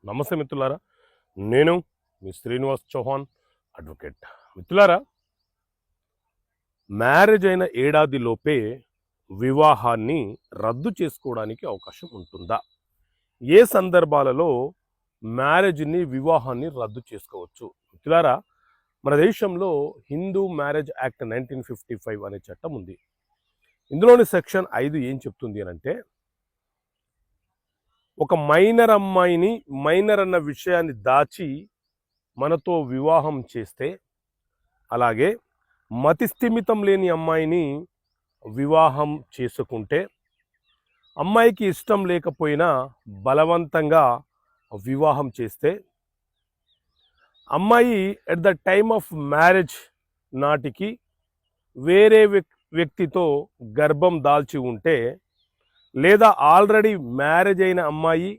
నమస్తే మిత్రులారా, నేను మీ శ్రీనివాస్ చౌహాన్ అడ్వకేట్. మిత్రులారా, మ్యారేజ్ అయిన ఏడాది లోపే వివాహాన్ని రద్దు చేసుకోవడానికి అవకాశం ఉంటుందా? ఏ సందర్భాలలో మ్యారేజ్ని వివాహాన్ని రద్దు చేసుకోవచ్చు? మిత్రులారా, మన దేశంలో హిందూ మ్యారేజ్ యాక్ట్ 1955 అనే చట్టం ఉంది. ఇందులోని సెక్షన్ 5 ఏం చెప్తుంది అని అంటే, ఒక మైనర్ అమ్మాయిని మైనర్ అన్న విషయాన్ని దాచి మనతో వివాహం చేస్తే, అలాగే మతిస్థిమితం లేని అమ్మాయిని వివాహం చేసుకుంటే, అమ్మాయికి ఇష్టం లేకపోయినా బలవంతంగా వివాహం చేస్తే, అమ్మాయి at the time of marriage నాటికి వేరే వ్యక్తితో గర్భం దాల్చి ఉంటే, లేదా ఆల్రెడీ మ్యారేజ్ అయిన అమ్మాయి